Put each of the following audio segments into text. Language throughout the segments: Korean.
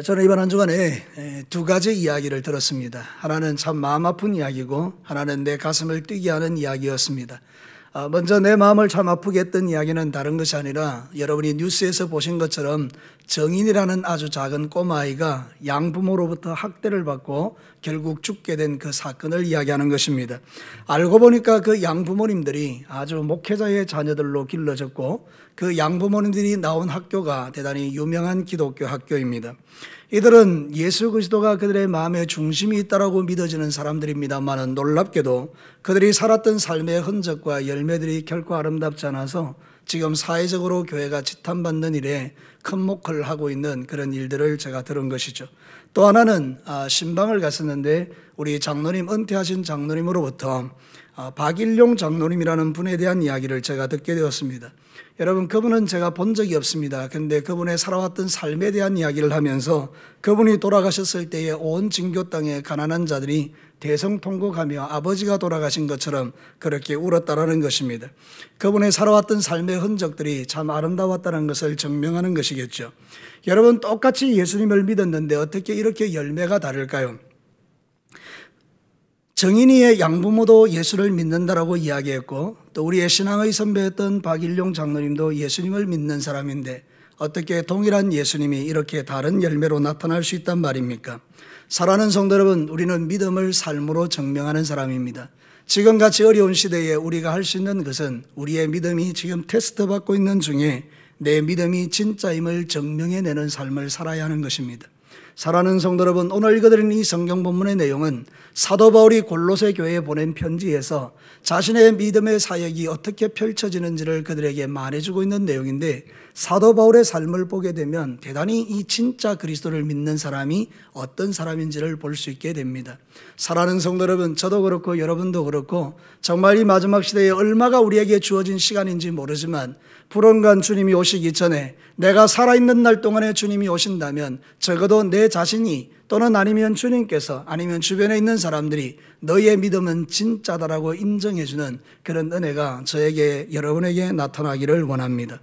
저는 이번 한 주간에 두 가지 이야기를 들었습니다. 하나는 참 마음 아픈 이야기고 하나는 내 가슴을 뛰게 하는 이야기였습니다. 먼저 내 마음을 참 아프게 했던 이야기는 다른 것이 아니라 여러분이 뉴스에서 보신 것처럼 정인이라는 아주 작은 꼬마아이가 양부모로부터 학대를 받고 결국 죽게 된 그 사건을 이야기하는 것입니다. 알고 보니까 그 양부모님들이 아주 목회자의 자녀들로 길러졌고 그 양부모님들이 나온 학교가 대단히 유명한 기독교 학교입니다. 이들은 예수 그리스도가 그들의 마음의 중심이 있다고 믿어지는 사람들입니다만 놀랍게도 그들이 살았던 삶의 흔적과 열매들이 결코 아름답지 않아서 지금 사회적으로 교회가 지탄받는 일에 큰 목을 하고 있는 그런 일들을 제가 들은 것이죠. 또 하나는 신방을 갔었는데 우리 장로님, 은퇴하신 장로님으로부터 박일용 장로님이라는 분에 대한 이야기를 제가 듣게 되었습니다. 여러분, 그분은 제가 본 적이 없습니다. 그런데 그분의 살아왔던 삶에 대한 이야기를 하면서 그분이 돌아가셨을 때에 온 진교 땅의 가난한 자들이 대성통곡하며 아버지가 돌아가신 것처럼 그렇게 울었다라는 것입니다. 그분의 살아왔던 삶의 흔적들이 참 아름다웠다는 것을 증명하는 것이겠죠. 여러분, 똑같이 예수님을 믿었는데 어떻게 이렇게 열매가 다를까요? 정인이의 양부모도 예수를 믿는다라고 이야기했고 또 우리의 신앙의 선배였던 박일용 장로님도 예수님을 믿는 사람인데 어떻게 동일한 예수님이 이렇게 다른 열매로 나타날 수 있단 말입니까? 사랑하는 성도 여러분, 우리는 믿음을 삶으로 증명하는 사람입니다. 지금같이 어려운 시대에 우리가 할 수 있는 것은 우리의 믿음이 지금 테스트 받고 있는 중에 내 믿음이 진짜임을 증명해내는 삶을 살아야 하는 것입니다. 사랑하는 성도 여러분, 오늘 읽어드린 이 성경 본문의 내용은 사도 바울이 골로새 교회에 보낸 편지에서 자신의 믿음의 사역이 어떻게 펼쳐지는지를 그들에게 말해주고 있는 내용인데 사도 바울의 삶을 보게 되면 대단히 이 진짜 그리스도를 믿는 사람이 어떤 사람인지를 볼 수 있게 됩니다. 사랑하는 성도 여러분, 저도 그렇고 여러분도 그렇고 정말 이 마지막 시대에 얼마가 우리에게 주어진 시간인지 모르지만 불언간 주님이 오시기 전에 내가 살아있는 날 동안에 주님이 오신다면 적어도 내 자신이 또는 아니면 주님께서 아니면 주변에 있는 사람들이 너의 믿음은 진짜다라고 인정해주는 그런 은혜가 저에게 여러분에게 나타나기를 원합니다.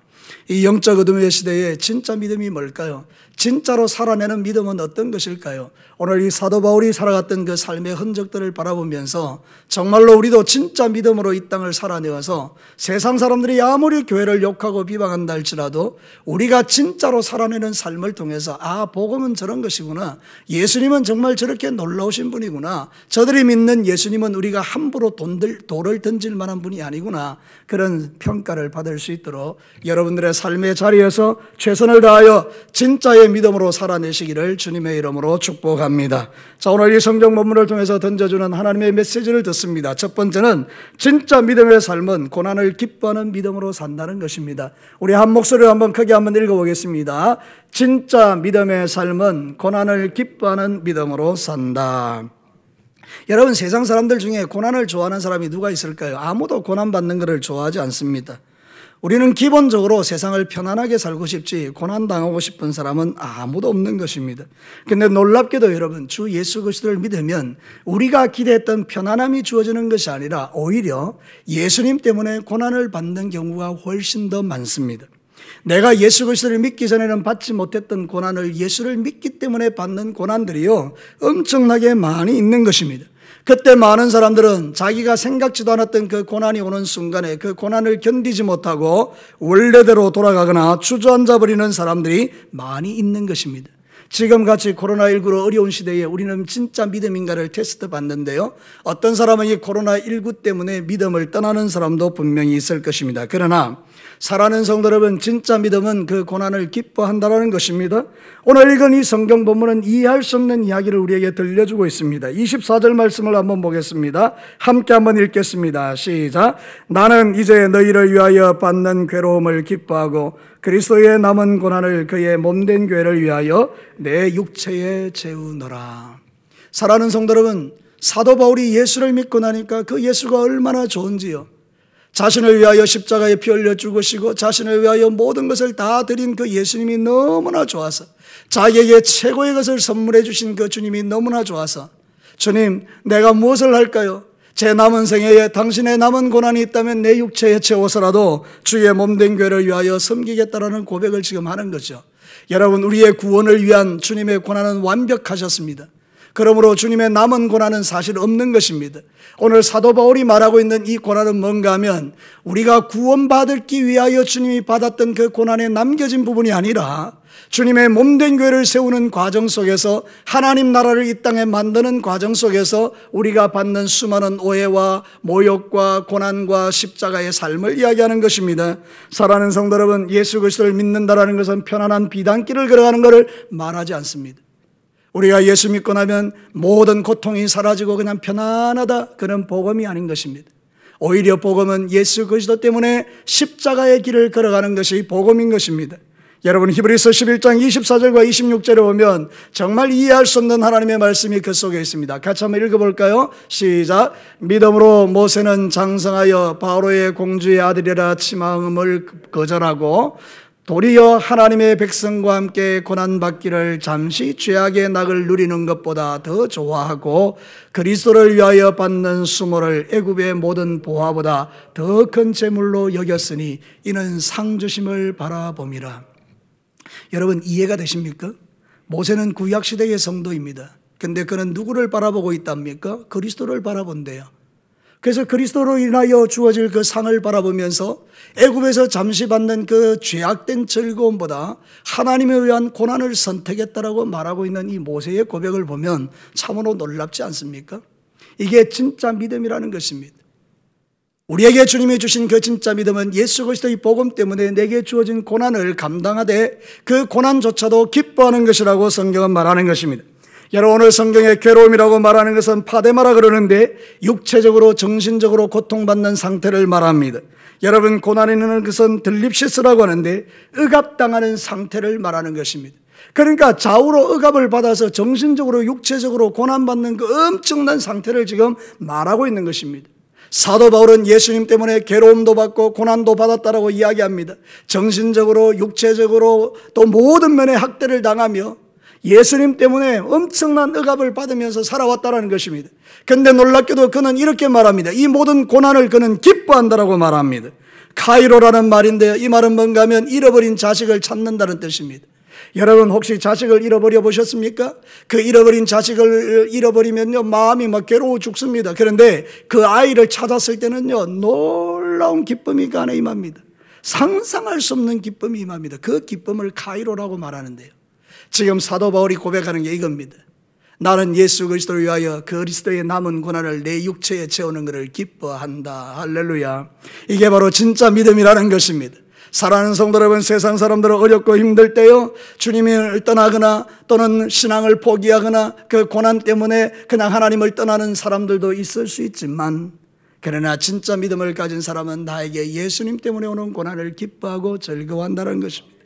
이 영적 어둠의 시대에 진짜 믿음이 뭘까요? 진짜로 살아내는 믿음은 어떤 것일까요? 오늘 이 사도 바울이 살아갔던 그 삶의 흔적들을 바라보면서 정말로 우리도 진짜 믿음으로 이 땅을 살아내어서 세상 사람들이 아무리 교회를 욕하고 비방한다 할지라도 우리가 진짜로 살아내는 삶을 통해서 복음은 저런 것이구나, 예수님은 정말 저렇게 놀라우신 분이구나, 저들이 믿는 예수님은 우리가 함부로 돌을 던질 만한 분이 아니구나, 그런 평가를 받을 수 있도록 여러분들의 삶의 자리에서 최선을 다하여 진짜의 믿음으로 살아내시기를 주님의 이름으로 축복합니다. 자, 오늘 이 성경 본문을 통해서 던져주는 하나님의 메시지를 듣습니다. 첫 번째는 진짜 믿음의 삶은 고난을 기뻐하는 믿음으로 산다는 것입니다. 우리 한 목소리로 한번 크게 한번 읽어보겠습니다. 진짜 믿음의 삶은 고난을 기뻐하는 믿음으로 산다. 여러분, 세상 사람들 중에 고난을 좋아하는 사람이 누가 있을까요? 아무도 고난받는 것을 좋아하지 않습니다. 우리는 기본적으로 세상을 편안하게 살고 싶지 고난당하고 싶은 사람은 아무도 없는 것입니다. 그런데 놀랍게도 여러분, 주 예수 그리스도를 믿으면 우리가 기대했던 편안함이 주어지는 것이 아니라 오히려 예수님 때문에 고난을 받는 경우가 훨씬 더 많습니다. 내가 예수 그리스도를 믿기 전에는 받지 못했던 고난을 예수를 믿기 때문에 받는 고난들이요, 엄청나게 많이 있는 것입니다. 그때 많은 사람들은 자기가 생각지도 않았던 그 고난이 오는 순간에 그 고난을 견디지 못하고 원래대로 돌아가거나 주저앉아 버리는 사람들이 많이 있는 것입니다. 지금같이 코로나19로 어려운 시대에 우리는 진짜 믿음인가를 테스트 받는데요, 어떤 사람은 이 코로나19 때문에 믿음을 떠나는 사람도 분명히 있을 것입니다. 그러나 사랑하는 성도 여러분, 진짜 믿음은 그 고난을 기뻐한다는 것입니다. 오늘 읽은 이 성경 본문은 이해할 수 없는 이야기를 우리에게 들려주고 있습니다. 24절 말씀을 한번 보겠습니다. 함께 한번 읽겠습니다. 시작. 나는 이제 너희를 위하여 받는 괴로움을 기뻐하고 그리스도의 남은 고난을 그의 몸된 교회를 위하여 내 육체에 재우노라. 사랑하는 성도 여러분, 사도 바울이 예수를 믿고 나니까 그 예수가 얼마나 좋은지요. 자신을 위하여 십자가에 피 흘려 죽으시고 자신을 위하여 모든 것을 다 드린 그 예수님이 너무나 좋아서, 자기에게 최고의 것을 선물해 주신 그 주님이 너무나 좋아서, 주님, 내가 무엇을 할까요? 제 남은 생애에 당신의 남은 고난이 있다면 내 육체에 채워서라도 주의 몸된 교회를 위하여 섬기겠다라는 고백을 지금 하는 거죠. 여러분, 우리의 구원을 위한 주님의 고난은 완벽하셨습니다. 그러므로 주님의 남은 고난은 사실 없는 것입니다. 오늘 사도 바울이 말하고 있는 이 고난은 뭔가 하면 우리가 구원받기 위하여 주님이 받았던 그 고난에 남겨진 부분이 아니라 주님의 몸된 교회를 세우는 과정 속에서, 하나님 나라를 이 땅에 만드는 과정 속에서 우리가 받는 수많은 오해와 모욕과 고난과 십자가의 삶을 이야기하는 것입니다. 사랑하는 성도 여러분, 예수 그리스도를 믿는다라는 것은 편안한 비단길을 걸어가는 것을 말하지 않습니다. 우리가 예수 믿고 나면 모든 고통이 사라지고 그냥 편안하다, 그런 복음이 아닌 것입니다. 오히려 복음은 예수 그리스도 때문에 십자가의 길을 걸어가는 것이 복음인 것입니다. 여러분, 히브리서 11장 24절과 26절에 보면 정말 이해할 수 없는 하나님의 말씀이 그 속에 있습니다. 같이 한번 읽어볼까요? 시작. 믿음으로 모세는 장성하여 바로의 공주의 아들이라 치마음을 거절하고 도리어 하나님의 백성과 함께 고난받기를 잠시 죄악의 낙을 누리는 것보다 더 좋아하고 그리스도를 위하여 받는 수모를 애굽의 모든 보화보다 더 큰 재물로 여겼으니 이는 상 주심을 바라봄이라. 여러분, 이해가 되십니까? 모세는 구약시대의 성도입니다. 근데 그는 누구를 바라보고 있답니까? 그리스도를 바라본대요. 그래서 그리스도로 인하여 주어질 그 상을 바라보면서 애굽에서 잠시 받는 그 죄악된 즐거움보다 하나님에 의한 고난을 선택했다라고 말하고 있는 이 모세의 고백을 보면 참으로 놀랍지 않습니까? 이게 진짜 믿음이라는 것입니다. 우리에게 주님이 주신 그 진짜 믿음은 예수 그리스도의 복음 때문에 내게 주어진 고난을 감당하되 그 고난조차도 기뻐하는 것이라고 성경은 말하는 것입니다. 여러분, 오늘 성경의 괴로움이라고 말하는 것은 파데마라 그러는데 육체적으로 정신적으로 고통받는 상태를 말합니다. 여러분, 고난이라는 것은 들립시스라고 하는데 억압당하는 상태를 말하는 것입니다. 그러니까 좌우로 억압을 받아서 정신적으로 육체적으로 고난받는 그 엄청난 상태를 지금 말하고 있는 것입니다. 사도 바울은 예수님 때문에 괴로움도 받고 고난도 받았다라고 이야기합니다. 정신적으로 육체적으로 또 모든 면의 학대를 당하며 예수님 때문에 엄청난 억압을 받으면서 살아왔다는 것입니다. 그런데 놀랍게도 그는 이렇게 말합니다. 이 모든 고난을 그는 기뻐한다라고 말합니다. 카이로라는 말인데요, 이 말은 뭔가 하면 잃어버린 자식을 찾는다는 뜻입니다. 여러분, 혹시 자식을 잃어버려 보셨습니까? 그 잃어버린 자식을 잃어버리면요 마음이 막 괴로워 죽습니다. 그런데 그 아이를 찾았을 때는요 놀라운 기쁨이 그 안에 임합니다. 상상할 수 없는 기쁨이 임합니다. 그 기쁨을 카이로라고 말하는데요, 지금 사도 바울이 고백하는 게 이겁니다. 나는 예수 그리스도를 위하여 그리스도의 남은 고난을 내 육체에 채우는 것을 기뻐한다. 할렐루야. 이게 바로 진짜 믿음이라는 것입니다. 사랑하는 성도 여러분, 세상 사람들은 어렵고 힘들 때요 주님을 떠나거나 또는 신앙을 포기하거나 그 고난 때문에 그냥 하나님을 떠나는 사람들도 있을 수 있지만, 그러나 진짜 믿음을 가진 사람은 나에게 예수님 때문에 오는 고난을 기뻐하고 즐거워한다는 것입니다.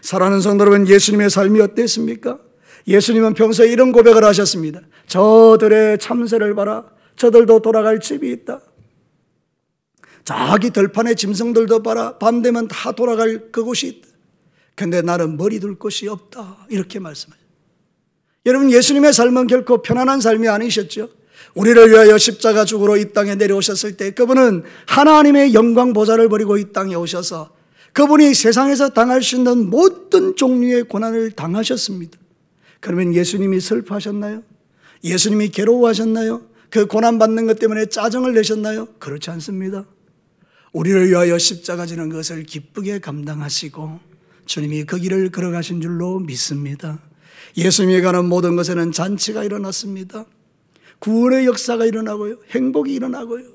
사랑하는 성도 여러분, 예수님의 삶이 어땠습니까? 예수님은 평소에 이런 고백을 하셨습니다. 저들의 참새를 봐라, 저들도 돌아갈 집이 있다. 저기 들판의 짐승들도 봐라, 밤 되면 다 돌아갈 그곳이 있다. 그런데 나는 머리 둘 곳이 없다. 이렇게 말씀하셨어요. 여러분, 예수님의 삶은 결코 편안한 삶이 아니셨죠. 우리를 위하여 십자가 죽으러 이 땅에 내려오셨을 때 그분은 하나님의 영광 보좌를 버리고 이 땅에 오셔서 그분이 세상에서 당할 수 있는 모든 종류의 고난을 당하셨습니다. 그러면 예수님이 슬퍼하셨나요? 예수님이 괴로워하셨나요? 그 고난받는 것 때문에 짜증을 내셨나요? 그렇지 않습니다. 우리를 위하여 십자가 지는 것을 기쁘게 감당하시고 주님이 그 길을 걸어가신 줄로 믿습니다. 예수님이 가는 모든 것에는 잔치가 일어났습니다. 구원의 역사가 일어나고요, 행복이 일어나고요.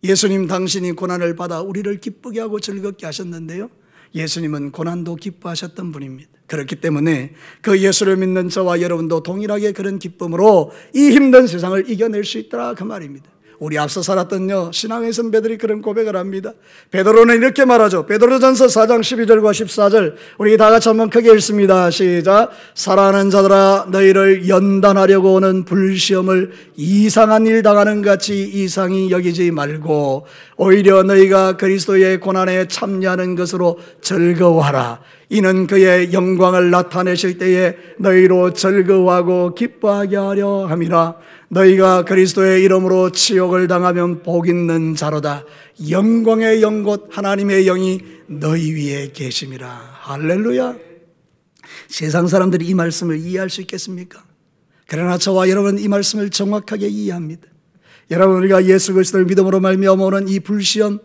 예수님 당신이 고난을 받아 우리를 기쁘게 하고 즐겁게 하셨는데요, 예수님은 고난도 기뻐하셨던 분입니다. 그렇기 때문에 그 예수를 믿는 저와 여러분도 동일하게 그런 기쁨으로 이 힘든 세상을 이겨낼 수 있더라, 그 말입니다. 우리 앞서 살았던 신앙의 선배들이 그런 고백을 합니다. 베드로는 이렇게 말하죠. 베드로전서 4장 12절과 14절 우리 다 같이 한번 크게 읽습니다. 시작. 사랑하는 자들아, 너희를 연단하려고 오는 불시험을 이상한 일 당하는 같이 이상히 여기지 말고 오히려 너희가 그리스도의 고난에 참여하는 것으로 즐거워하라. 이는 그의 영광을 나타내실 때에 너희로 즐거워하고 기뻐하게 하려 함이라. 너희가 그리스도의 이름으로 치욕을 당하면 복 있는 자로다. 영광의 영 곧 하나님의 영이 너희 위에 계심이라. 할렐루야. 세상 사람들이 이 말씀을 이해할 수 있겠습니까? 그러나 저와 여러분은 이 말씀을 정확하게 이해합니다. 여러분, 우리가 예수 그리스도를 믿음으로 말미암아 오는 이 불시험,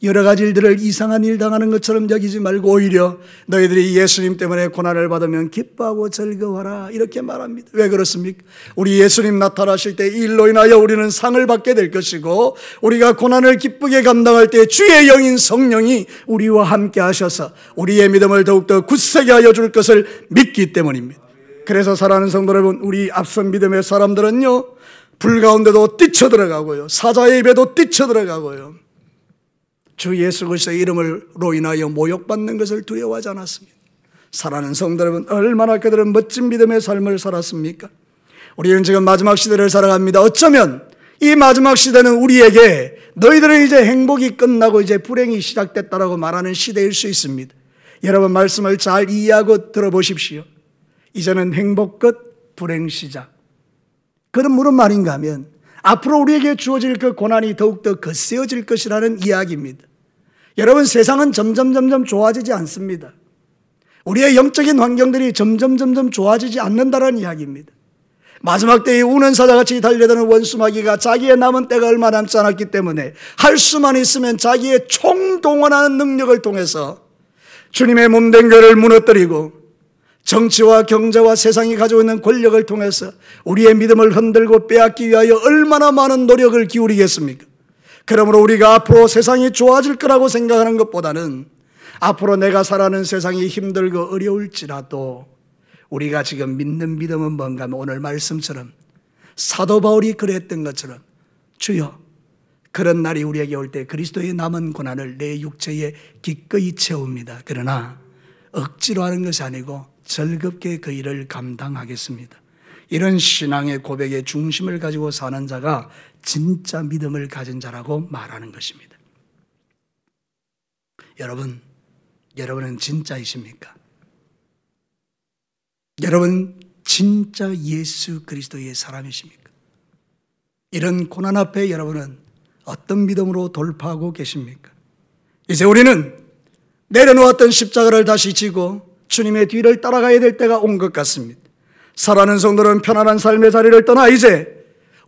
여러 가지 일들을 이상한 일 당하는 것처럼 여기지 말고 오히려 너희들이 예수님 때문에 고난을 받으면 기뻐하고 즐거워하라, 이렇게 말합니다. 왜 그렇습니까? 우리 예수님 나타나실 때 이 일로 인하여 우리는 상을 받게 될 것이고, 우리가 고난을 기쁘게 감당할 때 주의 영인 성령이 우리와 함께 하셔서 우리의 믿음을 더욱더 굳세게 하여 줄 것을 믿기 때문입니다. 그래서 사랑하는 성도 여러분, 우리 앞선 믿음의 사람들은요, 불 가운데도 뛰쳐들어가고요, 사자의 입에도 뛰쳐들어가고요, 주 예수 그리스도의 이름으로 인하여 모욕받는 것을 두려워하지 않았습니다. 사랑하는 성도 여러분, 얼마나 그들은 멋진 믿음의 삶을 살았습니까? 우리는 지금 마지막 시대를 살아갑니다. 어쩌면 이 마지막 시대는 우리에게 너희들은 이제 행복이 끝나고 이제 불행이 시작됐다라고 말하는 시대일 수 있습니다. 여러분, 말씀을 잘 이해하고 들어보십시오. 이제는 행복 끝, 불행 시작. 그런 무슨 말인가 하면 앞으로 우리에게 주어질 그 고난이 더욱더 거세어질 것이라는 이야기입니다. 여러분, 세상은 점점 좋아지지 않습니다. 우리의 영적인 환경들이 점점 좋아지지 않는다는 이야기입니다. 마지막 때에 우는 사자같이 달려드는 원수마귀가 자기의 남은 때가 얼마 남지 않았기 때문에 할 수만 있으면 자기의 총동원하는 능력을 통해서 주님의 몸된 교회를 무너뜨리고 정치와 경제와 세상이 가지고 있는 권력을 통해서 우리의 믿음을 흔들고 빼앗기 위하여 얼마나 많은 노력을 기울이겠습니까? 그러므로 우리가 앞으로 세상이 좋아질 거라고 생각하는 것보다는 앞으로 내가 살아가는 세상이 힘들고 어려울지라도 우리가 지금 믿는 믿음은 뭔가 하면 오늘 말씀처럼 사도 바울이 그랬던 것처럼 주여, 그런 날이 우리에게 올 때 그리스도의 남은 고난을 내 육체에 기꺼이 채웁니다. 그러나 억지로 하는 것이 아니고 즐겁게 그 일을 감당하겠습니다. 이런 신앙의 고백의 중심을 가지고 사는 자가 진짜 믿음을 가진 자라고 말하는 것입니다. 여러분은 진짜이십니까? 여러분 진짜 예수 그리스도의 사람이십니까? 이런 고난 앞에 여러분은 어떤 믿음으로 돌파하고 계십니까? 이제 우리는 내려놓았던 십자가를 다시 지고 주님의 뒤를 따라가야 될 때가 온 것 같습니다. 살아가는 성도는 편안한 삶의 자리를 떠나 이제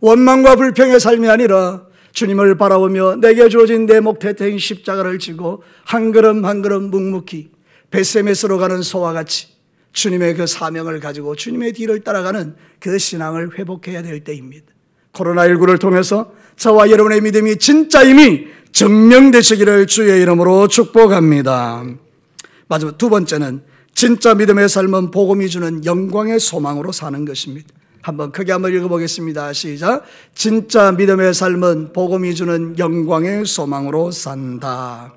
원망과 불평의 삶이 아니라 주님을 바라보며 내게 주어진 내 목태태인 십자가를 지고 한 걸음 한 걸음 묵묵히 벳세메스로 가는 소와 같이 주님의 그 사명을 가지고 주님의 뒤를 따라가는 그 신앙을 회복해야 될 때입니다. 코로나19를 통해서 저와 여러분의 믿음이 진짜임이 증명되시기를 주의 이름으로 축복합니다. 마지막 두 번째는 진짜 믿음의 삶은 복음이 주는 영광의 소망으로 사는 것입니다. 한번 크게 한번 읽어보겠습니다. 시작. 진짜 믿음의 삶은 복음이 주는 영광의 소망으로 산다.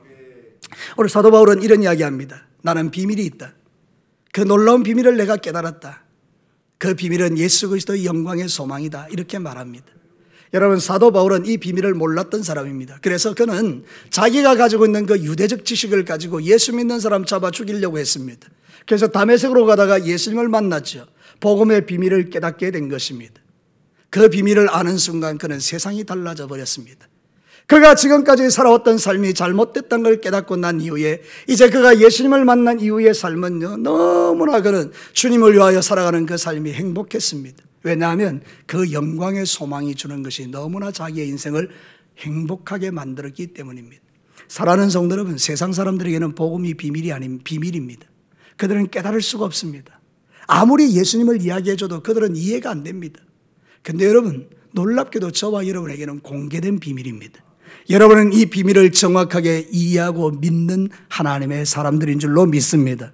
오늘 사도 바울은 이런 이야기합니다. 나는 비밀이 있다. 그 놀라운 비밀을 내가 깨달았다. 그 비밀은 예수 그리스도의 영광의 소망이다. 이렇게 말합니다. 여러분, 사도 바울은 이 비밀을 몰랐던 사람입니다. 그래서 그는 자기가 가지고 있는 그 유대적 지식을 가지고 예수 믿는 사람 잡아 죽이려고 했습니다. 그래서 다메섹으로 가다가 예수님을 만났죠. 복음의 비밀을 깨닫게 된 것입니다. 그 비밀을 아는 순간 그는 세상이 달라져 버렸습니다. 그가 지금까지 살아왔던 삶이 잘못됐다는 걸 깨닫고 난 이후에 이제 그가 예수님을 만난 이후의 삶은요, 너무나 그는 주님을 위하여 살아가는 그 삶이 행복했습니다. 왜냐하면 그 영광의 소망이 주는 것이 너무나 자기의 인생을 행복하게 만들었기 때문입니다. 사랑하는 성도 여러분, 세상 사람들에게는 복음이 비밀이 아닌 비밀입니다. 그들은 깨달을 수가 없습니다. 아무리 예수님을 이야기해줘도 그들은 이해가 안 됩니다. 근데 여러분, 놀랍게도 저와 여러분에게는 공개된 비밀입니다. 여러분은 이 비밀을 정확하게 이해하고 믿는 하나님의 사람들인 줄로 믿습니다.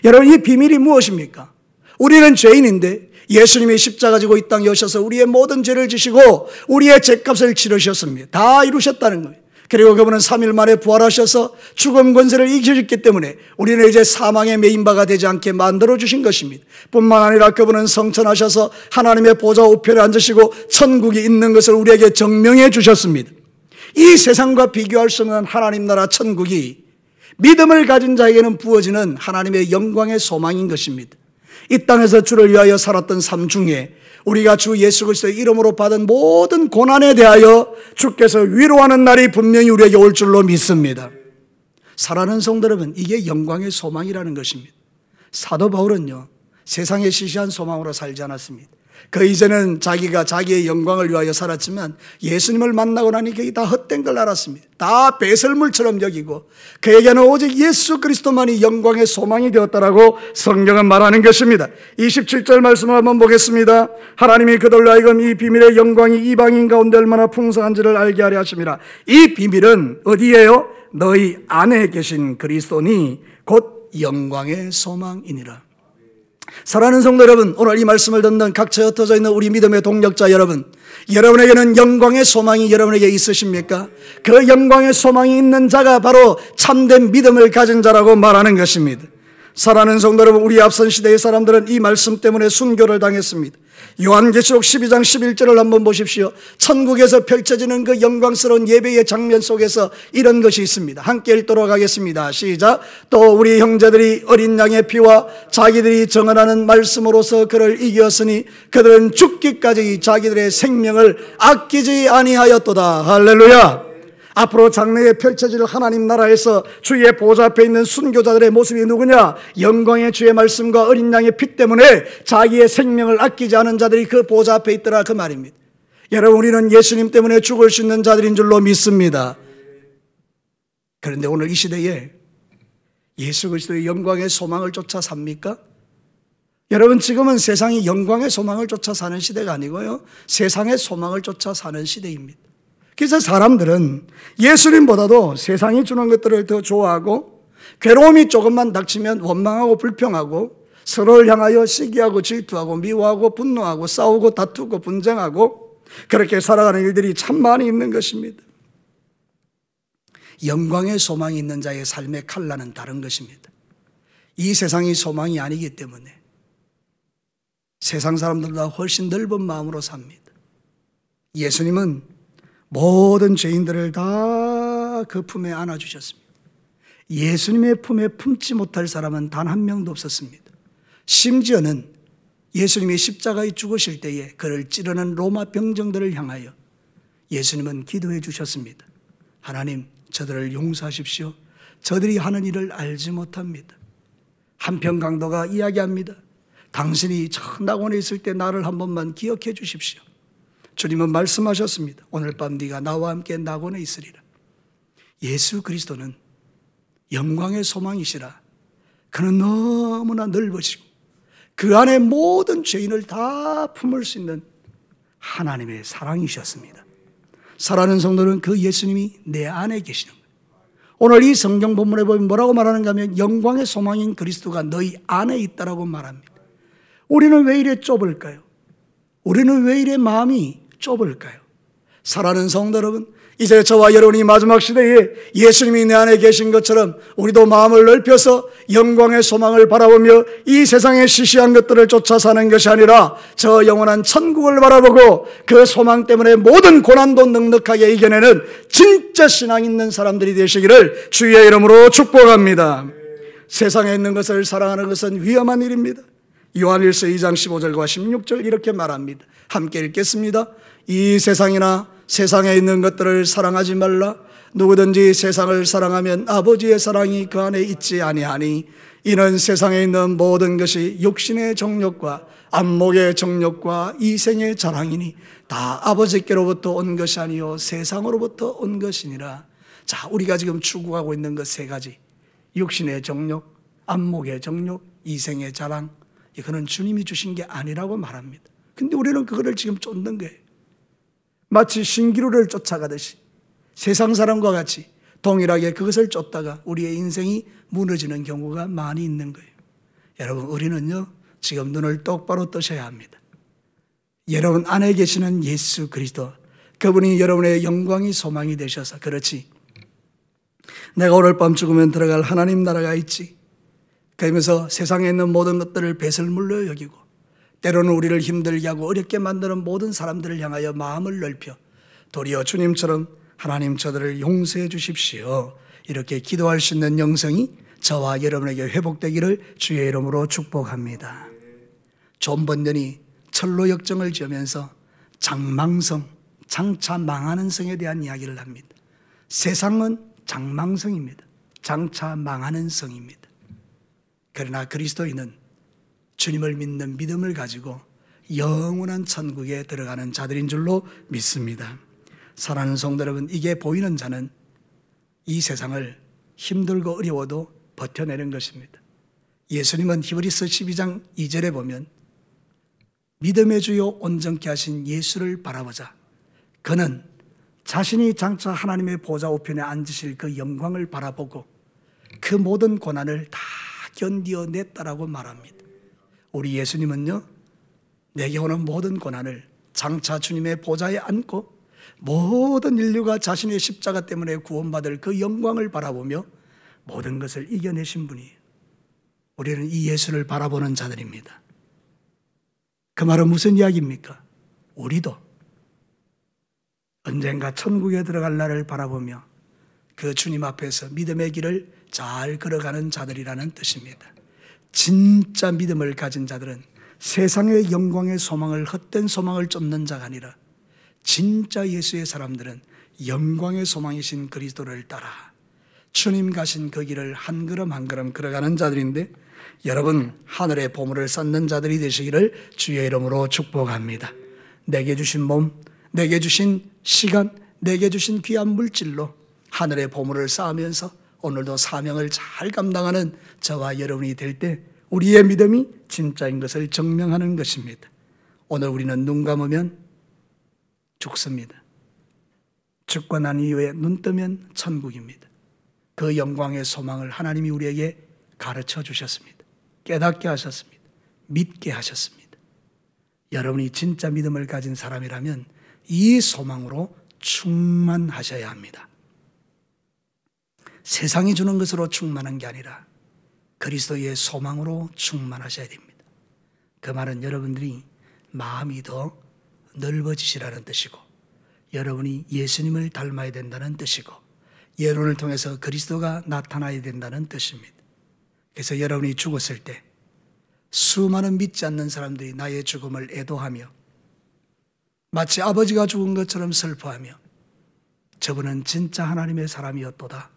여러분, 이 비밀이 무엇입니까? 우리는 죄인인데 예수님이 십자가 지고 이 땅에 오셔서 우리의 모든 죄를 지시고 우리의 죄값을 치르셨습니다. 다 이루셨다는 거예요. 그리고 그분은 3일 만에 부활하셔서 죽음 권세를 이기셨기 때문에 우리는 이제 사망의 메인바가 되지 않게 만들어주신 것입니다. 뿐만 아니라 그분은 성천하셔서 하나님의 보좌 우편에 앉으시고 천국이 있는 것을 우리에게 증명해 주셨습니다. 이 세상과 비교할 수 없는 하나님 나라 천국이 믿음을 가진 자에게는 부어지는 하나님의 영광의 소망인 것입니다. 이 땅에서 주를 위하여 살았던 삶 중에 우리가 주 예수 그리스도의 이름으로 받은 모든 고난에 대하여 주께서 위로하는 날이 분명히 우리에게 올 줄로 믿습니다. 사랑하는 성도 여러분, 이게 영광의 소망이라는 것입니다. 사도 바울은요, 세상에 시시한 소망으로 살지 않았습니다. 그 이전에는 자기가 자기의 영광을 위하여 살았지만 예수님을 만나고 나니 그게 다 헛된 걸 알았습니다. 다 배설물처럼 여기고 그에게는 오직 예수 그리스도만이 영광의 소망이 되었다라고 성경은 말하는 것입니다. 27절 말씀을 한번 보겠습니다. 하나님이 그들로 하여금 이 비밀의 영광이 이방인 가운데 얼마나 풍성한지를 알게 하려 하심이라. 이 비밀은 어디예요? 너희 안에 계신 그리스도니 곧 영광의 소망이니라. 사랑하는 성도 여러분, 오늘 이 말씀을 듣는 각처에 흩어져 있는 우리 믿음의 동력자 여러분, 여러분에게는 영광의 소망이 여러분에게 있으십니까? 그 영광의 소망이 있는 자가 바로 참된 믿음을 가진 자라고 말하는 것입니다. 사랑하는 성도 여러분, 우리 앞선 시대의 사람들은 이 말씀 때문에 순교를 당했습니다. 요한계시록 12장 11절을 한번 보십시오. 천국에서 펼쳐지는 그 영광스러운 예배의 장면 속에서 이런 것이 있습니다. 함께 읽도록 하겠습니다. 시작. 또 우리 형제들이 어린 양의 피와 자기들이 정언하는 말씀으로서 그를 이겼으니 그들은 죽기까지 자기들의 생명을 아끼지 아니하였도다. 할렐루야. 앞으로 장래에 펼쳐질 하나님 나라에서 주의 보좌 앞에 있는 순교자들의 모습이 누구냐? 영광의 주의 말씀과 어린 양의 피 때문에 자기의 생명을 아끼지 않은 자들이 그 보좌 앞에 있더라, 그 말입니다. 여러분, 우리는 예수님 때문에 죽을 수 있는 자들인 줄로 믿습니다. 그런데 오늘 이 시대에 예수 그리스도의 영광의 소망을 쫓아 삽니까? 여러분, 지금은 세상이 영광의 소망을 쫓아 사는 시대가 아니고요, 세상의 소망을 쫓아 사는 시대입니다. 그래서 사람들은 예수님보다도 세상이 주는 것들을 더 좋아하고, 괴로움이 조금만 닥치면 원망하고 불평하고, 서로를 향하여 시기하고 질투하고 미워하고 분노하고 싸우고 다투고 분쟁하고, 그렇게 살아가는 일들이 참 많이 있는 것입니다. 영광의 소망이 있는 자의 삶의 칼날은 다른 것입니다. 이 세상이 소망이 아니기 때문에 세상 사람들보다 훨씬 넓은 마음으로 삽니다. 예수님은 모든 죄인들을 다 그 품에 안아주셨습니다. 예수님의 품에 품지 못할 사람은 단 한 명도 없었습니다. 심지어는 예수님이 십자가에 죽으실 때에 그를 찌르는 로마 병정들을 향하여 예수님은 기도해 주셨습니다. 하나님, 저들을 용서하십시오. 저들이 하는 일을 알지 못합니다. 한편 강도가 이야기합니다. 당신이 저 낙원에 있을 때 나를 한 번만 기억해 주십시오. 주님은 말씀하셨습니다. 오늘 밤 네가 나와 함께 낙원에 있으리라. 예수 그리스도는 영광의 소망이시라. 그는 너무나 넓으시고 그 안에 모든 죄인을 다 품을 수 있는 하나님의 사랑이셨습니다. 사랑하는 성도는 그 예수님이 내 안에 계시는 거예요. 오늘 이 성경 본문에 보면 뭐라고 말하는가 하면 영광의 소망인 그리스도가 너희 안에 있다라고 말합니다. 우리는 왜 이래 좁을까요? 우리는 왜 이래 마음이 좁을까요? 사랑하는 성도 여러분, 이제 저와 여러분이 마지막 시대에 예수님이 내 안에 계신 것처럼 우리도 마음을 넓혀서 영광의 소망을 바라보며 이 세상의 시시한 것들을 쫓아 사는 것이 아니라 저 영원한 천국을 바라보고 그 소망 때문에 모든 고난도 넉넉하게 이겨내는 진짜 신앙 있는 사람들이 되시기를 주의 이름으로 축복합니다. 세상에 있는 것을 사랑하는 것은 위험한 일입니다. 요한일서 2장 15절과 16절 이렇게 말합니다. 함께 읽겠습니다. 이 세상이나 세상에 있는 것들을 사랑하지 말라. 누구든지 세상을 사랑하면 아버지의 사랑이 그 안에 있지 아니하니 이는 세상에 있는 모든 것이 육신의 정욕과 안목의 정욕과 이생의 자랑이니 다 아버지께로부터 온 것이 아니요 세상으로부터 온 것이니라. 자, 우리가 지금 추구하고 있는 것 세 가지, 육신의 정욕, 안목의 정욕, 이생의 자랑, 이거는 주님이 주신 게 아니라고 말합니다. 근데 우리는 그거를 지금 쫓는 거예요. 마치 신기루를 쫓아가듯이 세상 사람과 같이 동일하게 그것을 쫓다가 우리의 인생이 무너지는 경우가 많이 있는 거예요. 여러분, 우리는요 지금 눈을 똑바로 뜨셔야 합니다. 여러분 안에 계시는 예수 그리스도, 그분이 여러분의 영광이 소망이 되셔서 그렇지, 내가 오늘 밤 죽으면 들어갈 하나님 나라가 있지, 그러면서 세상에 있는 모든 것들을 배설물로 여기고 때로는 우리를 힘들게 하고 어렵게 만드는 모든 사람들을 향하여 마음을 넓혀 도리어 주님처럼 하나님 저들을 용서해 주십시오, 이렇게 기도할 수 있는 영성이 저와 여러분에게 회복되기를 주의 이름으로 축복합니다. 존 번연이 철로 역정을 지으면서 장망성, 장차 망하는 성에 대한 이야기를 합니다. 세상은 장망성입니다. 장차 망하는 성입니다. 그러나 그리스도인은 주님을 믿는 믿음을 가지고 영원한 천국에 들어가는 자들인 줄로 믿습니다. 사랑하는 성도 여러분, 이게 보이는 자는 이 세상을 힘들고 어려워도 버텨내는 것입니다. 예수님은 히브리서 12장 2절에 보면 믿음의 주요 온전케 하신 예수를 바라보자. 그는 자신이 장차 하나님의 보좌 우편에 앉으실 그 영광을 바라보고 그 모든 고난을 다 견디어냈다라고 말합니다. 우리 예수님은요, 내게 오는 모든 고난을 장차 주님의 보좌에 앉고 모든 인류가 자신의 십자가 때문에 구원받을 그 영광을 바라보며 모든 것을 이겨내신 분이에요. 우리는 이 예수를 바라보는 자들입니다. 그 말은 무슨 이야기입니까? 우리도 언젠가 천국에 들어갈 날을 바라보며 그 주님 앞에서 믿음의 길을 잘 걸어가는 자들이라는 뜻입니다. 진짜 믿음을 가진 자들은 세상의 영광의 소망을, 헛된 소망을 쫓는 자가 아니라 진짜 예수의 사람들은 영광의 소망이신 그리스도를 따라 주님 가신 그 길을 한 걸음 한 걸음 걸어가는 자들인데, 여러분 하늘의 보물을 쌓는 자들이 되시기를 주의 이름으로 축복합니다. 내게 주신 몸, 내게 주신 시간, 내게 주신 귀한 물질로 하늘의 보물을 쌓으면서 오늘도 사명을 잘 감당하는 저와 여러분이 될 때 우리의 믿음이 진짜인 것을 증명하는 것입니다. 오늘 우리는 눈 감으면 죽습니다. 죽고 난 이후에 눈 뜨면 천국입니다. 그 영광의 소망을 하나님이 우리에게 가르쳐 주셨습니다. 깨닫게 하셨습니다. 믿게 하셨습니다. 여러분이 진짜 믿음을 가진 사람이라면 이 소망으로 충만하셔야 합니다. 세상이 주는 것으로 충만한 게 아니라 그리스도의 소망으로 충만하셔야 됩니다. 그 말은 여러분들이 마음이 더 넓어지시라는 뜻이고, 여러분이 예수님을 닮아야 된다는 뜻이고, 여러분을 통해서 그리스도가 나타나야 된다는 뜻입니다. 그래서 여러분이 죽었을 때 수많은 믿지 않는 사람들이 나의 죽음을 애도하며 마치 아버지가 죽은 것처럼 슬퍼하며 저분은 진짜 하나님의 사람이었도다,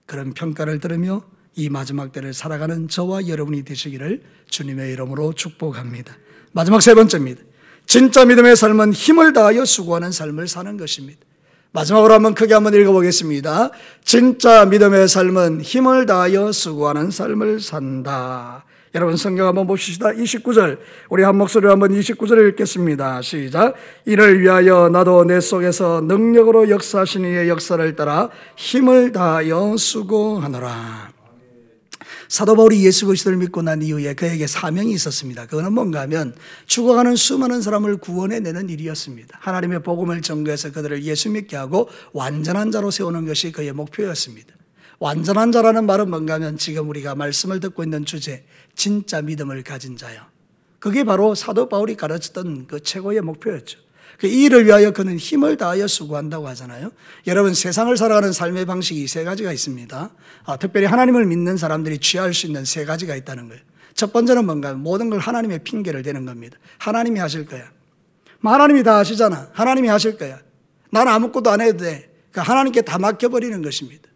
그런 평가를 들으며 이 마지막 때를 살아가는 저와 여러분이 되시기를 주님의 이름으로 축복합니다. 마지막 세 번째입니다. 진짜 믿음의 삶은 힘을 다하여 수고하는 삶을 사는 것입니다. 마지막으로 크게 한번 읽어보겠습니다. 진짜 믿음의 삶은 힘을 다하여 수고하는 삶을 산다. 여러분 성경 한번 봅시다. 29절, 우리 한 목소리로 한번 29절을 읽겠습니다. 시작. 이를 위하여 나도 내 속에서 능력으로 역사하신 이의 역사를 따라 힘을 다하여 수고하노라. 사도 바울이 예수 그리스도를 믿고 난 이후에 그에게 사명이 있었습니다. 그거는 뭔가 하면 죽어가는 수많은 사람을 구원해내는 일이었습니다. 하나님의 복음을 전거해서 그들을 예수 믿게 하고 완전한 자로 세우는 것이 그의 목표였습니다. 완전한 자라는 말은 뭔가 하면 지금 우리가 말씀을 듣고 있는 주제, 진짜 믿음을 가진 자요, 그게 바로 사도 바울이 가르쳤던 그 최고의 목표였죠. 이 일을 위하여 그는 힘을 다하여 수고한다고 하잖아요. 여러분 세상을 살아가는 삶의 방식이 세 가지가 있습니다. 특별히 하나님을 믿는 사람들이 취할 수 있는 세 가지가 있다는 거예요. 첫 번째는 뭔가 모든 걸 하나님의 핑계를 대는 겁니다. 하나님이 하실 거야. 하나님이 다 하시잖아. 하나님이 하실 거야. 나는 아무것도 안 해도 돼. 하나님께 다 맡겨버리는 것입니다.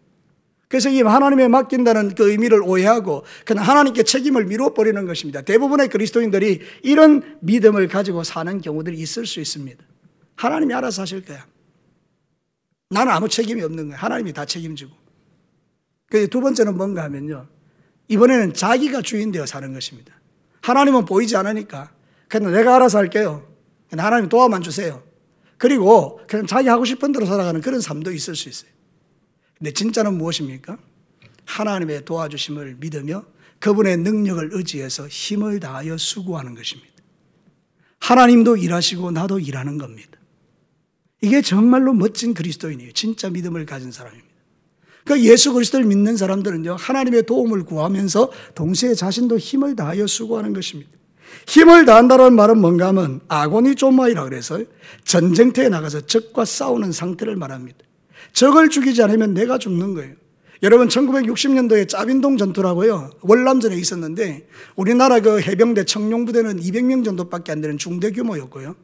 그래서 이 하나님에 맡긴다는 그 의미를 오해하고 그냥 하나님께 책임을 미뤄버리는 것입니다. 대부분의 그리스도인들이 이런 믿음을 가지고 사는 경우들이 있을 수 있습니다. 하나님이 알아서 하실 거야. 나는 아무 책임이 없는 거야. 하나님이 다 책임지고. 두 번째는 뭔가 하면요, 이번에는 자기가 주인 되어 사는 것입니다. 하나님은 보이지 않으니까 그냥 내가 알아서 할게요. 그냥 하나님 도와만 주세요. 그리고 그냥 자기 하고 싶은 대로 살아가는 그런 삶도 있을 수 있어요. 근데 진짜는 무엇입니까? 하나님의 도와주심을 믿으며 그분의 능력을 의지해서 힘을 다하여 수고하는 것입니다. 하나님도 일하시고 나도 일하는 겁니다. 이게 정말로 멋진 그리스도인이에요. 진짜 믿음을 가진 사람입니다. 예수 그리스도를 믿는 사람들은요, 하나님의 도움을 구하면서 동시에 자신도 힘을 다하여 수고하는 것입니다. 힘을 다한다는 말은 뭔가 하면 아고니 조마이라 그래서 전쟁터에 나가서 적과 싸우는 상태를 말합니다. 적을 죽이지 않으면 내가 죽는 거예요. 여러분 1960년도에 짜빈동 전투라고요, 월남전에 있었는데 우리나라 그 해병대 청룡부대는 200명 정도밖에 안 되는 중대 규모였고요,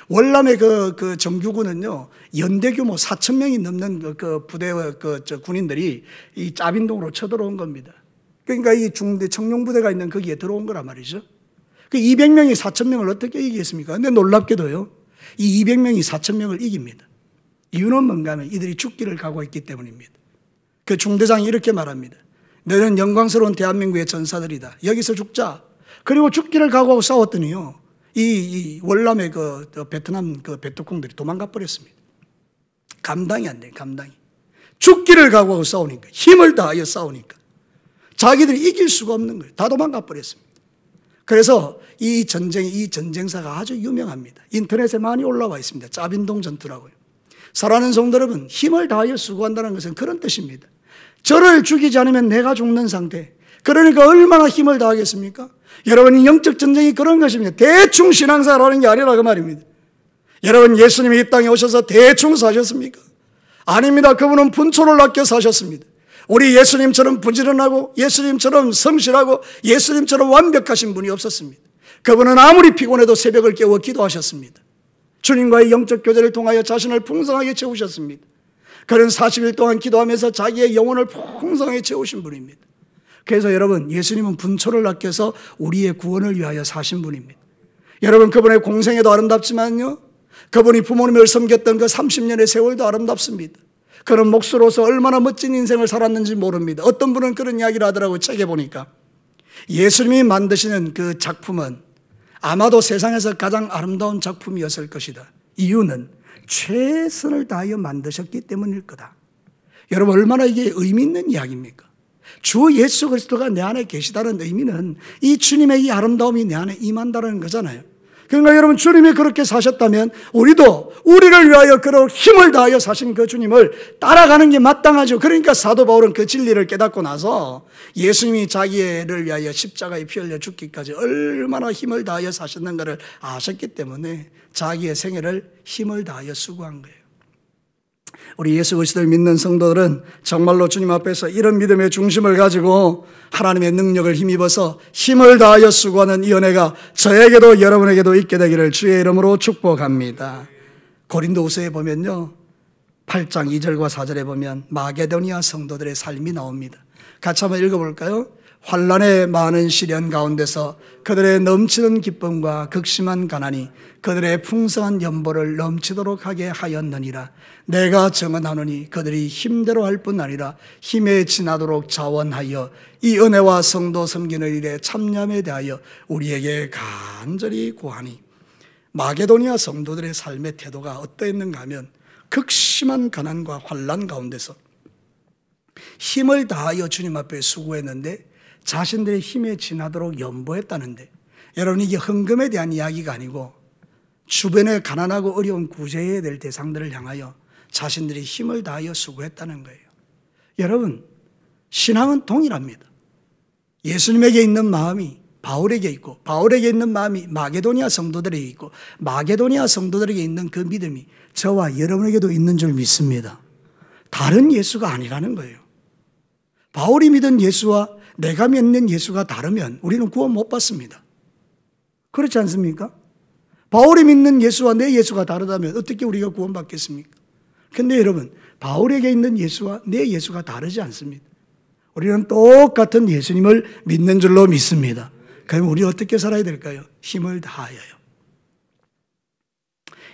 월남의 그 정규군은요 연대 규모 4,000명이 넘는 그 부대의 군인들이 이 짜빈동으로 쳐들어온 겁니다. 그러니까 이 중대 청룡부대가 있는 거기에 들어온 거란 말이죠. 그 200명이 4,000명을 어떻게 이기겠습니까? 근데 놀랍게도요, 이 200명이 4,000명을 이깁니다. 이유는 뭔가 하면 이들이 죽기를 각오했기 때문입니다. 그 중대장이 이렇게 말합니다. 너는 영광스러운 대한민국의 전사들이다. 여기서 죽자. 그리고 죽기를 각오하고 싸웠더니요, 이 월남의 그 베트남 그 베트콩들이 도망가 버렸습니다. 감당이 안 돼요, 감당이. 죽기를 각오하고 싸우니까, 힘을 다하여 싸우니까 자기들이 이길 수가 없는 거예요. 다 도망가 버렸습니다. 그래서 이 전쟁사가 아주 유명합니다. 인터넷에 많이 올라와 있습니다. 짜빈동 전투라고요. 사랑하는 성도 여러분, 힘을 다하여 수고한다는 것은 그런 뜻입니다. 저를 죽이지 않으면 내가 죽는 상태. 그러니까 얼마나 힘을 다하겠습니까? 여러분, 이 영적 전쟁이 그런 것입니다. 대충 신앙생활하는 게 아니라 그 말입니다. 여러분, 예수님이 이 땅에 오셔서 대충 사셨습니까? 아닙니다. 그분은 분초를 아껴 사셨습니다. 우리 예수님처럼 부지런하고 예수님처럼 성실하고 예수님처럼 완벽하신 분이 없었습니다. 그분은 아무리 피곤해도 새벽을 깨워 기도하셨습니다. 주님과의 영적 교제를 통하여 자신을 풍성하게 채우셨습니다. 그는 40일 동안 기도하면서 자기의 영혼을 풍성하게 채우신 분입니다. 그래서 여러분, 예수님은 분초를 아껴서 우리의 구원을 위하여 사신 분입니다. 여러분, 그분의 공생애도 아름답지만요, 그분이 부모님을 섬겼던 그 30년의 세월도 아름답습니다. 그런 목수로서 얼마나 멋진 인생을 살았는지 모릅니다. 어떤 분은 그런 이야기를 하더라고요. 책에 보니까 예수님이 만드시는 그 작품은 아마도 세상에서 가장 아름다운 작품이었을 것이다. 이유는 최선을 다하여 만드셨기 때문일 거다. 여러분, 얼마나 이게 의미 있는 이야기입니까? 주 예수 그리스도가 내 안에 계시다는 의미는 이 주님의 이 아름다움이 내 안에 임한다는 거잖아요. 그러니까 여러분, 주님이 그렇게 사셨다면 우리도 우리를 위하여 그런 힘을 다하여 사신 그 주님을 따라가는 게 마땅하죠. 그러니까 사도 바울은 그 진리를 깨닫고 나서 예수님이 자기를 위하여 십자가에 피 흘려 죽기까지 얼마나 힘을 다하여 사셨는가를 아셨기 때문에 자기의 생애를 힘을 다하여 수고한 거예요. 우리 예수 그리스도를 믿는 성도들은 정말로 주님 앞에서 이런 믿음의 중심을 가지고 하나님의 능력을 힘입어서 힘을 다하여 수고하는 이 은혜가 저에게도 여러분에게도 있게 되기를 주의 이름으로 축복합니다. 고린도후서에 보면요, 8장 2절과 4절에 보면 마게도니아 성도들의 삶이 나옵니다. 같이 한번 읽어볼까요? 환난의 많은 시련 가운데서 그들의 넘치는 기쁨과 극심한 가난이 그들의 풍성한 연보를 넘치도록 하게 하였느니라. 내가 증언하노니 그들이 힘대로 할 뿐 아니라 힘에 지나도록 자원하여 이 은혜와 성도 섬기는 일에 참여함에 대하여 우리에게 간절히 구하니. 마게도니아 성도들의 삶의 태도가 어떠했는가 하면 극심한 가난과 환난 가운데서 힘을 다하여 주님 앞에 수고했는데 자신들의 힘에 지나도록 연보했다는데, 여러분, 이게 헌금에 대한 이야기가 아니고 주변에 가난하고 어려운 구제해야 될 대상들을 향하여 자신들이 힘을 다하여 수고했다는 거예요. 여러분, 신앙은 동일합니다. 예수님에게 있는 마음이 바울에게 있고 바울에게 있는 마음이 마게도니아 성도들에게 있고 마게도니아 성도들에게 있는 그 믿음이 저와 여러분에게도 있는 줄 믿습니다. 다른 예수가 아니라는 거예요. 바울이 믿은 예수와 내가 믿는 예수가 다르면 우리는 구원 못 받습니다. 그렇지 않습니까? 바울이 믿는 예수와 내 예수가 다르다면 어떻게 우리가 구원 받겠습니까? 근데 여러분, 바울에게 있는 예수와 내 예수가 다르지 않습니다. 우리는 똑같은 예수님을 믿는 줄로 믿습니다. 그럼 우리 어떻게 살아야 될까요? 힘을 다하여요.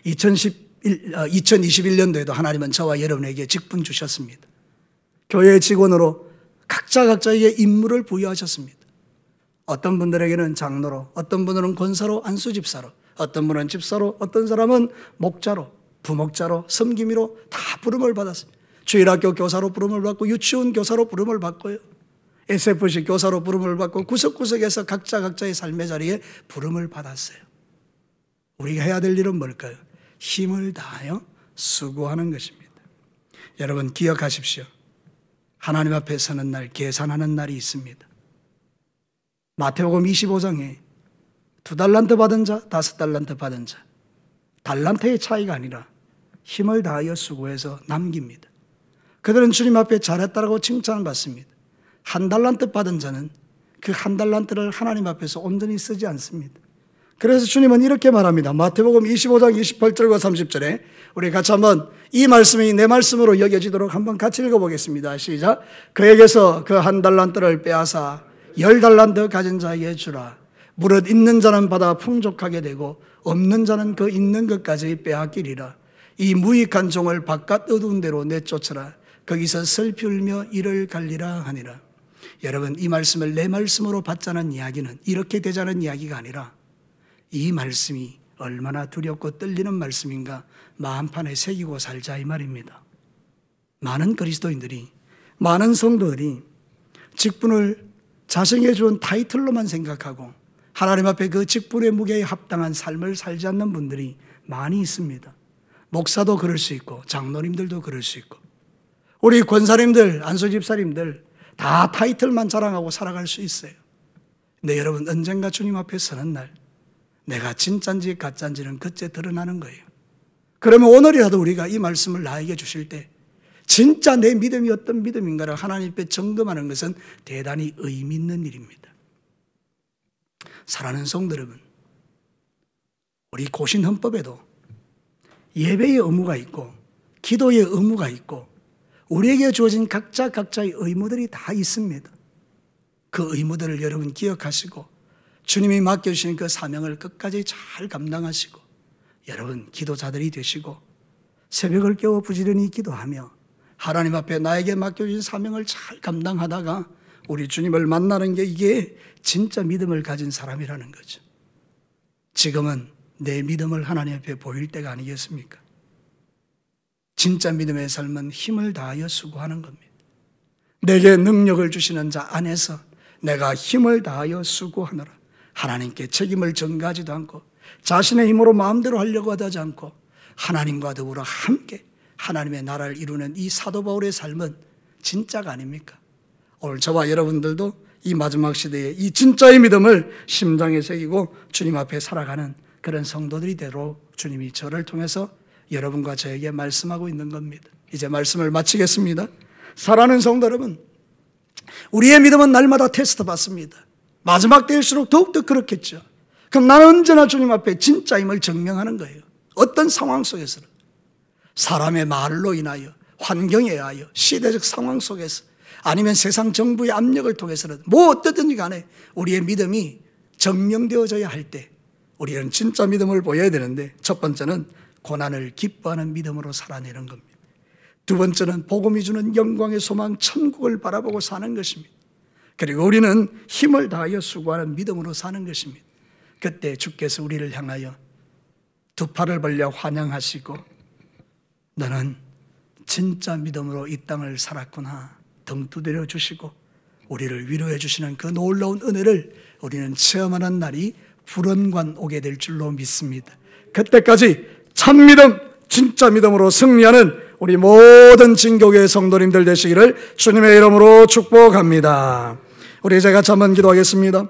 2021년도에도 하나님은 저와 여러분에게 직분 주셨습니다. 교회 직원으로 각자에게 임무를 부여하셨습니다. 어떤 분들에게는 장로로, 어떤 분들은 권사로, 안수집사로, 어떤 분은 집사로, 어떤 사람은 목자로, 부목자로, 섬김이로 다 부름을 받았습니다. 주일학교 교사로 부름을 받고 유치원 교사로 부름을 받고요, SFC 교사로 부름을 받고 구석구석에서 각자의 삶의 자리에 부름을 받았어요. 우리가 해야 될 일은 뭘까요? 힘을 다하여 수고하는 것입니다. 여러분, 기억하십시오. 하나님 앞에 서는 날, 계산하는 날이 있습니다. 마태복음 25장에 2달란트 받은 자, 5달란트 받은 자, 달란트의 차이가 아니라 힘을 다하여 수고해서 남깁니다. 그들은 주님 앞에 잘했다라고 칭찬을 받습니다. 1달란트 받은 자는 그 1달란트를 하나님 앞에서 온전히 쓰지 않습니다. 그래서 주님은 이렇게 말합니다. 마태복음 25장 28절과 30절에 우리 같이 한번 이 말씀이 내 말씀으로 여겨지도록 한번 같이 읽어보겠습니다. 시작. 그에게서 그 한 달란트를 빼앗아 10달란트 가진 자에게 주라. 무릇 있는 자는 받아 풍족하게 되고 없는 자는 그 있는 것까지 빼앗기리라. 이 무익한 종을 바깥 어두운 데로 내쫓으라. 거기서 슬피 울며 이를 갈리라 하니라. 여러분, 이 말씀을 내 말씀으로 받자는 이야기는 이렇게 되자는 이야기가 아니라 이 말씀이 얼마나 두렵고 떨리는 말씀인가 마음판에 새기고 살자 이 말입니다. 많은 그리스도인들이, 많은 성도들이 직분을 자신에게 준 타이틀로만 생각하고 하나님 앞에 그 직분의 무게에 합당한 삶을 살지 않는 분들이 많이 있습니다. 목사도 그럴 수 있고 장로님들도 그럴 수 있고 우리 권사님들, 안수집사님들 다 타이틀만 자랑하고 살아갈 수 있어요. 근데 여러분, 언젠가 주님 앞에 서는 날 내가 진짜인지 가짜인지는 그때 드러나는 거예요. 그러면 오늘이라도 우리가 이 말씀을 나에게 주실 때 진짜 내 믿음이 어떤 믿음인가를 하나님 앞에 점검하는 것은 대단히 의미 있는 일입니다. 사랑하는 성도 여러분, 우리 고신 헌법에도 예배의 의무가 있고 기도의 의무가 있고 우리에게 주어진 각자의 의무들이 다 있습니다. 그 의무들을 여러분 기억하시고 주님이 맡겨주신 그 사명을 끝까지 잘 감당하시고 여러분 기도자들이 되시고 새벽을 깨워 부지런히 기도하며 하나님 앞에 나에게 맡겨주신 사명을 잘 감당하다가 우리 주님을 만나는 게 이게 진짜 믿음을 가진 사람이라는 거죠. 지금은 내 믿음을 하나님 앞에 보일 때가 아니겠습니까? 진짜 믿음의 삶은 힘을 다하여 수고하는 겁니다. 내게 능력을 주시는 자 안에서 내가 힘을 다하여 수고하노라. 하나님께 책임을 전가하지도 않고 자신의 힘으로 마음대로 하려고 하지 않고 하나님과 더불어 함께 하나님의 나라를 이루는 이 사도 바울의 삶은 진짜가 아닙니까? 오늘 저와 여러분들도 이 마지막 시대에 이 진짜의 믿음을 심장에 새기고 주님 앞에 살아가는 그런 성도들이 되도록 주님이 저를 통해서 여러분과 저에게 말씀하고 있는 겁니다. 이제 말씀을 마치겠습니다. 사랑하는 성도 여러분, 우리의 믿음은 날마다 테스트 받습니다. 마지막 때일수록 더욱더 그렇겠죠. 그럼 나는 언제나 주님 앞에 진짜임을 증명하는 거예요. 어떤 상황 속에서는 사람의 말로 인하여, 환경에 의하여, 시대적 상황 속에서 아니면 세상 정부의 압력을 통해서는 뭐 어떻든지 간에 우리의 믿음이 증명되어져야 할 때 우리는 진짜 믿음을 보여야 되는데 첫 번째는 고난을 기뻐하는 믿음으로 살아내는 겁니다. 두 번째는 복음이 주는 영광의 소망 천국을 바라보고 사는 것입니다. 그리고 우리는 힘을 다하여 수고하는 믿음으로 사는 것입니다. 그때 주께서 우리를 향하여 두 팔을 벌려 환영하시고 너는 진짜 믿음으로 이 땅을 살았구나 등 두드려 주시고 우리를 위로해 주시는 그 놀라운 은혜를 우리는 체험하는 날이 불언관 오게 될 줄로 믿습니다. 그때까지 참 믿음, 진짜 믿음으로 승리하는 우리 모든 진교회 성도님들 되시기를 주님의 이름으로 축복합니다. 우리 이제 같이 한번 기도하겠습니다.